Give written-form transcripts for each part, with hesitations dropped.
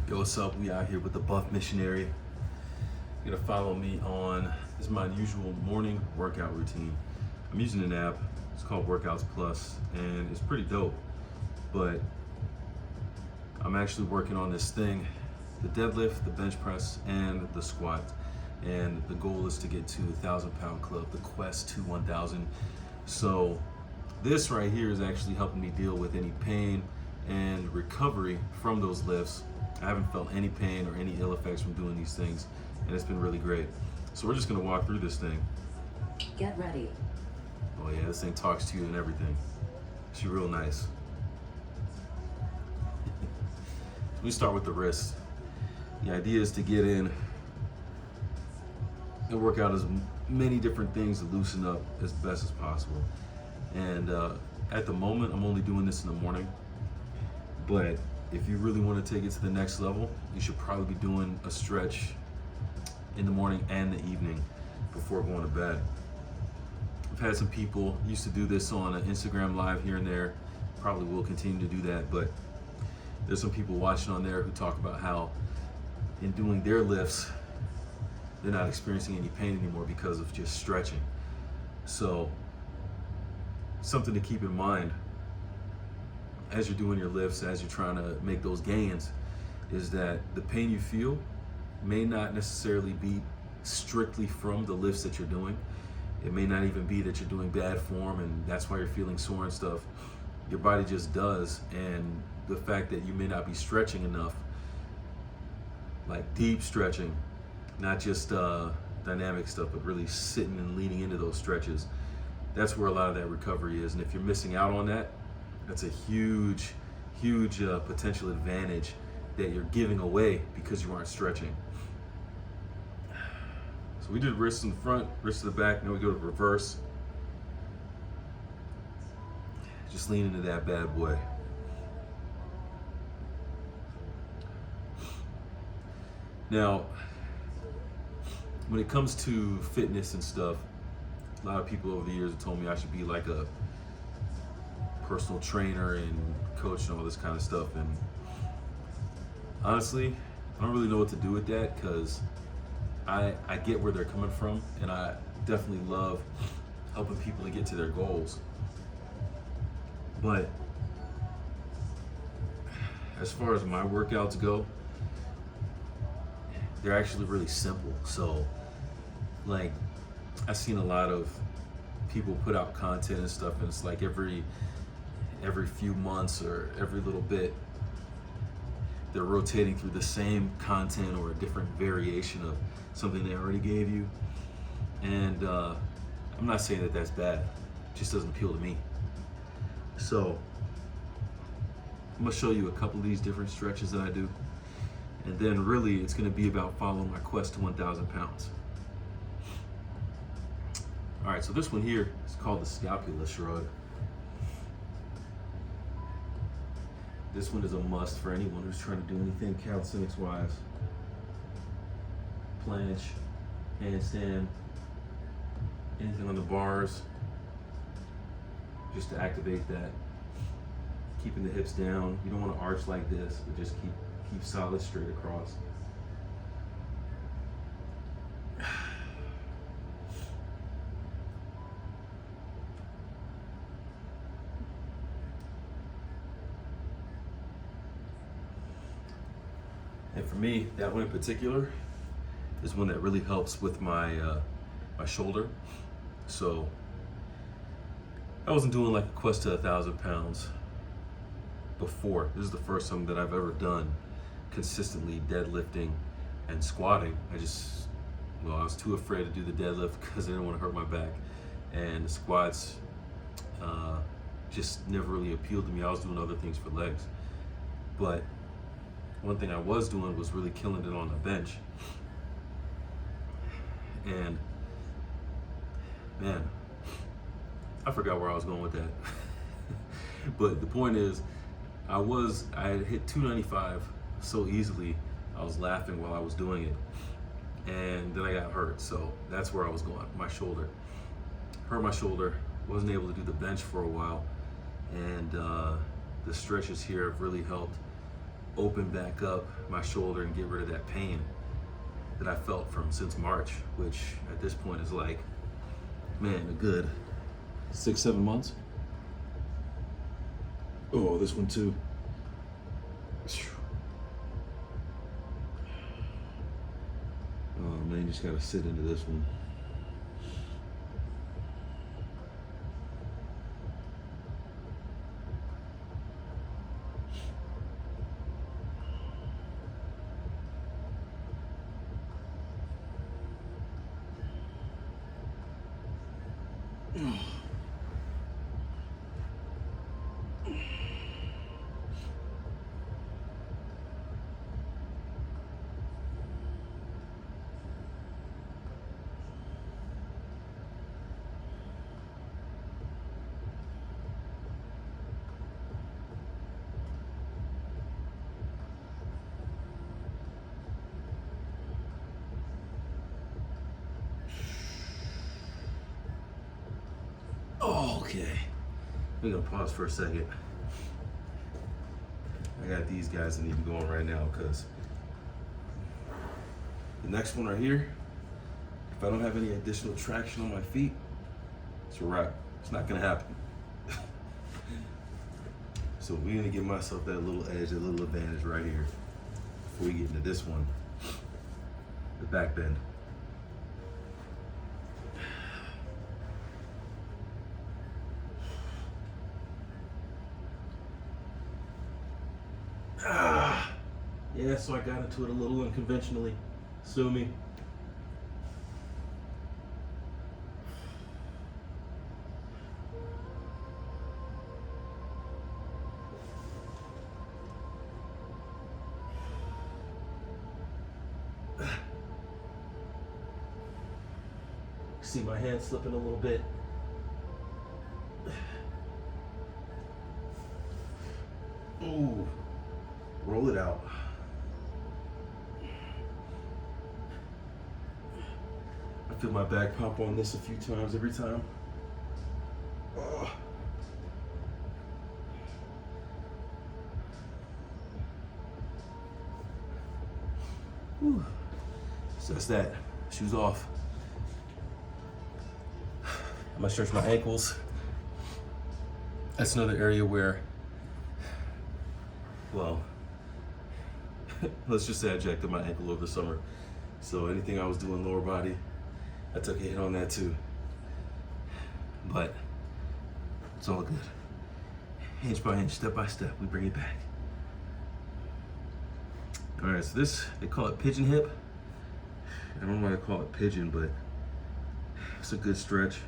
Yo, what's up? We out here with the Buff Missionary. You're gonna follow me on, this is my usual morning workout routine. I'm using an app, it's called Workouts Plus, and it's pretty dope. But I'm actually working on this thing, the deadlift, the bench press, and the squat. And the goal is to get to the 1,000-pound club, the quest to 1,000. So this right here is actually helping me deal with any pain and recovery from those lifts. I haven't felt any pain or any ill effects from doing these things, and it's been really great. So we're just gonna walk through this thing. Get ready. Oh yeah, this thing talks to you and everything. She's real nice. We start with the wrist. The idea is to get in and work out as many different things to loosen up as best as possible. And at the moment, I'm only doing this in the morning, but if you really want to take it to the next level, you should probably be doing a stretch in the morning and the evening before going to bed. I've had some people used to do this on an Instagram live here and there, probably will continue to do that, but there's some people watching on there who talk about how in doing their lifts, they're not experiencing any pain anymore because of just stretching. So something to keep in mind as you're doing your lifts, as you're trying to make those gains, is that the pain you feel may not necessarily be strictly from the lifts that you're doing. It may not even be that you're doing bad form and that's why you're feeling sore and stuff. Your body just does, and the fact that you may not be stretching enough, like deep stretching, not just dynamic stuff, but really sitting and leaning into those stretches, that's where a lot of that recovery is. And if you're missing out on that, that's a huge potential advantage that you're giving away because you aren't stretching. So we did wrists in the front, wrists to the back, now we go to reverse. Just lean into that bad boy. Now, when it comes to fitness and stuff, a lot of people over the years have told me I should be like a personal trainer and coach and all this kind of stuff, and honestly I don't really know what to do with that, because I get where they're coming from, and I definitely love helping people to get to their goals, but as far as my workouts go, they're actually really simple. So like, I've seen a lot of people put out content and stuff, and it's like every few months or every little bit, they're rotating through the same content or a different variation of something they already gave you. And I'm not saying that that's bad, it just doesn't appeal to me. So I'm gonna show you a couple of these different stretches that I do, and then really it's gonna be about following my quest to 1,000 pounds. All right, so this one here is called the Scapula Shrug. This one is a must for anyone who's trying to do anything calisthenics wise. Planche, handstand, anything on the bars, just to activate that. Keeping the hips down. You don't want to arch like this, but just keep solid straight across. And for me, that one in particular is one that really helps with my my shoulder. So I wasn't doing like a quest to 1,000 pounds before. This is the first time that I've ever done consistently deadlifting and squatting. I was too afraid to do the deadlift because I didn't want to hurt my back, and the squats just never really appealed to me. I was doing other things for legs, but one thing I was doing was really killing it on the bench. And man, I forgot where I was going with that. But the point is, I had hit 295 so easily, I was laughing while I was doing it. And then I got hurt, so that's where I was going. My shoulder. Hurt my shoulder, wasn't able to do the bench for a while, and the stretches here have really helped open back up my shoulder and get rid of that pain that I felt from since March, which at this point is like, man, a good 6-7 months. Oh, this one too. Oh man, you just gotta sit into this one. Oh, okay. We're gonna pause for a second. I got these guys that need to be going right now because the next one right here, if I don't have any additional traction on my feet, it's a wrap. It's not gonna happen. So we're gonna give myself that little edge, that little advantage right here before we get into this one, the back bend. Yeah, so I got into it a little unconventionally. Sue me. See my hand slipping a little bit. Ooh, roll it out. I feel my back pop on this a few times every time. Oh. Whew. So that's that. Shoes off. I'm gonna stretch my ankles. That's another area where, well, let's just say I jacked up my ankle over the summer. So anything I was doing lower body, I took a hit on that too. But it's all good. Inch by inch, step by step, we bring it back. All right, so this, they call it pigeon hip. I don't know why they call it pigeon, but it's a good stretch.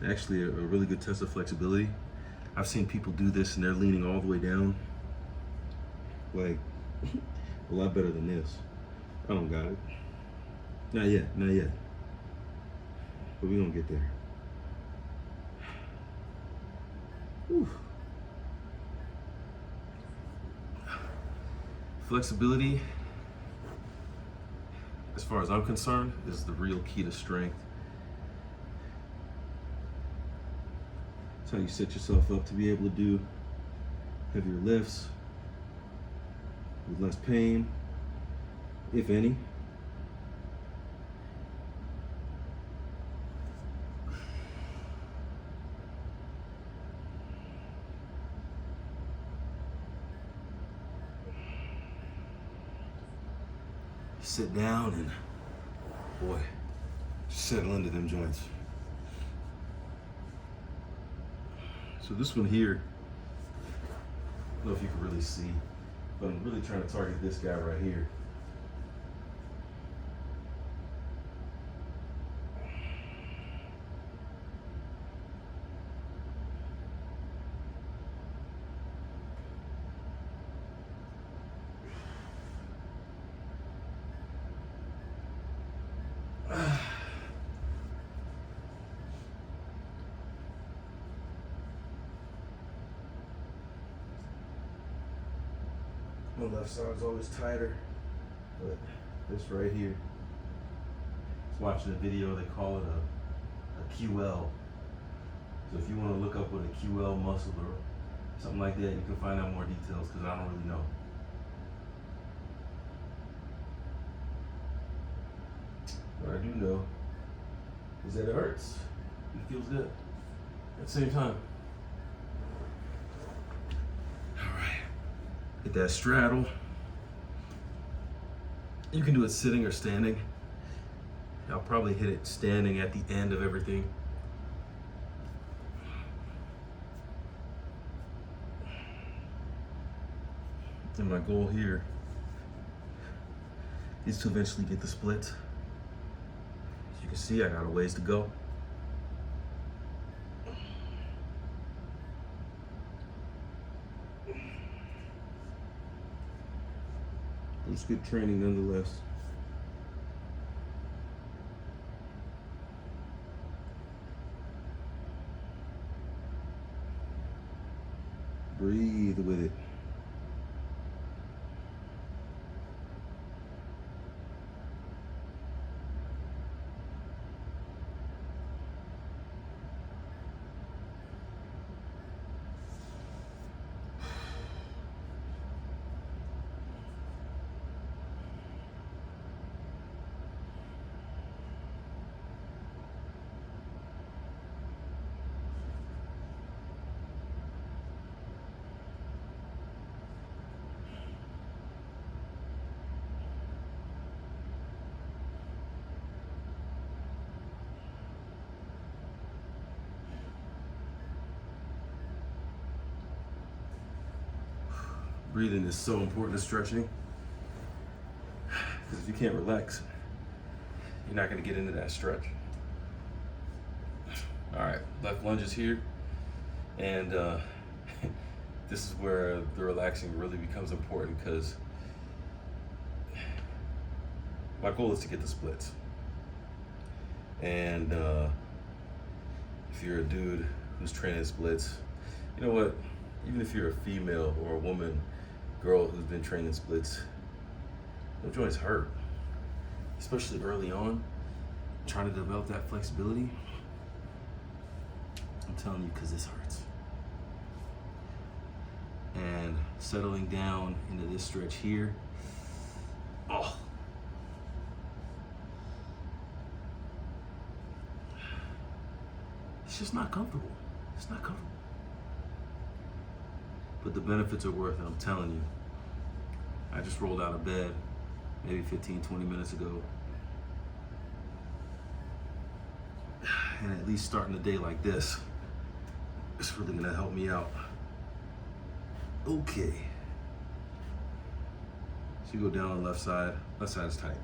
Actually, a really good test of flexibility. I've seen people do this and they're leaning all the way down. Like, a lot better than this. I don't got it. Not yet, not yet. But we're gonna get there. Whew. Flexibility, as far as I'm concerned, is the real key to strength. It's how you set yourself up to be able to do heavier lifts with less pain, if any. Sit down and, boy, settle into them joints. So this one here, I don't know if you can really see, but I'm really trying to target this guy right here. My left side's always tighter, but this right here, I was watching a video, they call it a QL. So if you want to look up what a QL muscle or something like that, you can find out more details because I don't really know. What I do know is that it hurts. It feels good at the same time. All right, get that straddle. You can do it sitting or standing. I'll probably hit it standing at the end of everything. And my goal here is to eventually get the splits. As you can see, I got a ways to go. It's good training nonetheless. Breathe with it. Breathing is so important to stretching, because if you can't relax, you're not going to get into that stretch. All right, left lunge is here, and this is where the relaxing really becomes important, because my goal is to get the splits. And if you're a dude who's training splits, you know what? Even if you're a female or a woman, girl who's been training splits, those joints hurt, especially early on, trying to develop that flexibility. I'm telling you, because this hurts. And settling down into this stretch here, oh. It's just not comfortable. It's not comfortable. But the benefits are worth it, I'm telling you. I just rolled out of bed maybe 15, 20 minutes ago. And at least starting the day like this, it's really gonna help me out. Okay. So you go down on the left side. Left side is tight.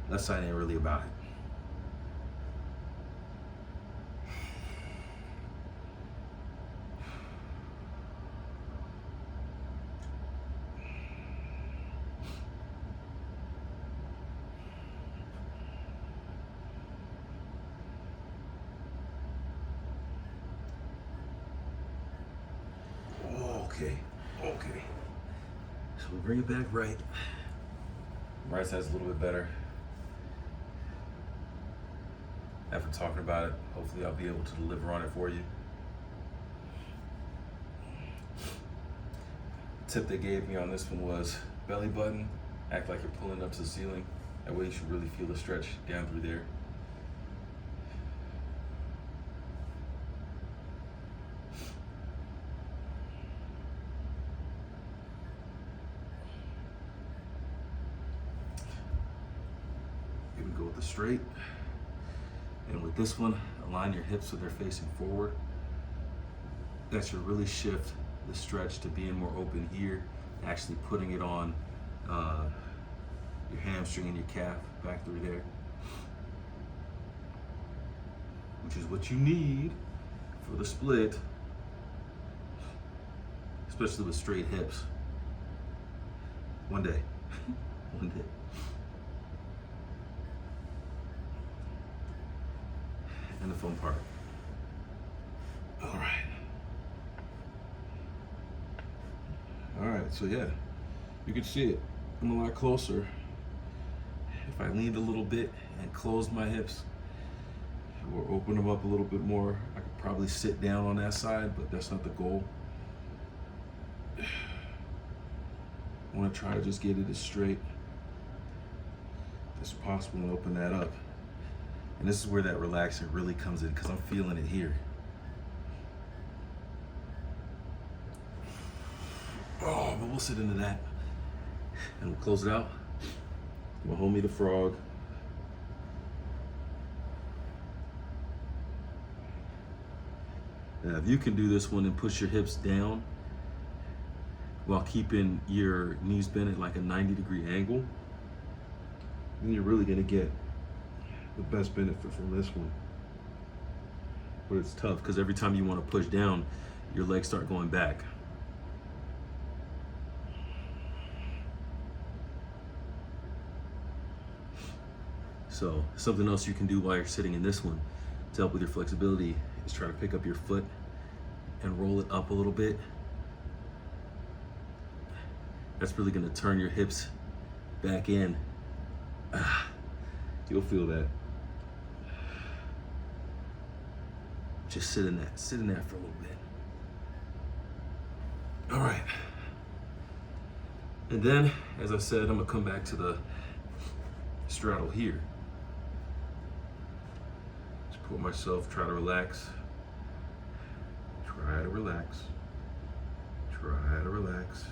Left side ain't really about it. Okay. So we bring it back right. Right side's a little bit better. After talking about it, hopefully I'll be able to deliver on it for you. The tip they gave me on this one was belly button. Act like you're pulling up to the ceiling. That way you should really feel the stretch down through there. Go with the straight, and with this one, align your hips so they're facing forward. That should really shift the stretch to being more open here, actually putting it on your hamstring and your calf back through there, which is what you need for the split, especially with straight hips. One day. One day. And the fun part. All right, so yeah, you can see it. I'm a lot closer. If I leaned a little bit and closed my hips or open them up a little bit more, I could probably sit down on that side, but that's not the goal. I want to try to just get it as straight as possible and open that up. And this is where that relaxing really comes in, because I'm feeling it here. Oh, but we'll sit into that. And we'll close it out. We'll hold me the frog. Now, if you can do this one and push your hips down while keeping your knees bent at like a 90-degree angle, then you're really gonna get the best benefit from this one. But it's tough because every time you want to push down, your legs start going back. So something else you can do while you're sitting in this one to help with your flexibility is try to pick up your foot and roll it up a little bit. That's really gonna turn your hips back in. You'll feel that. Just sit in that for a little bit. All right. And then, as I said, I'm gonna come back to the straddle here. Just put myself, try to relax. Try to relax. Try to relax.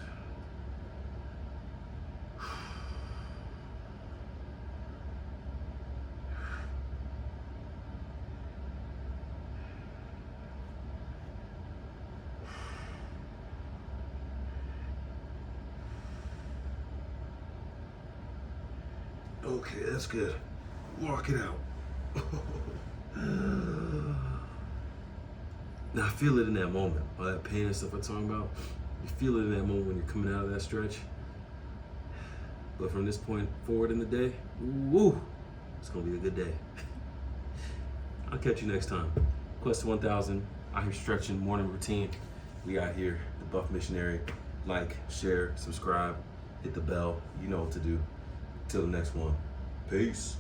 Okay, that's good. Walk it out. Now I feel it in that moment. All that pain and stuff I'm talking about, you feel it in that moment when you're coming out of that stretch. But from this point forward in the day, woo, it's gonna be a good day. I'll catch you next time. Quest to 1000, out here stretching, morning routine. We out here, the Buff Missionary. Like, share, subscribe, hit the bell. You know what to do. Till the next one. Peace.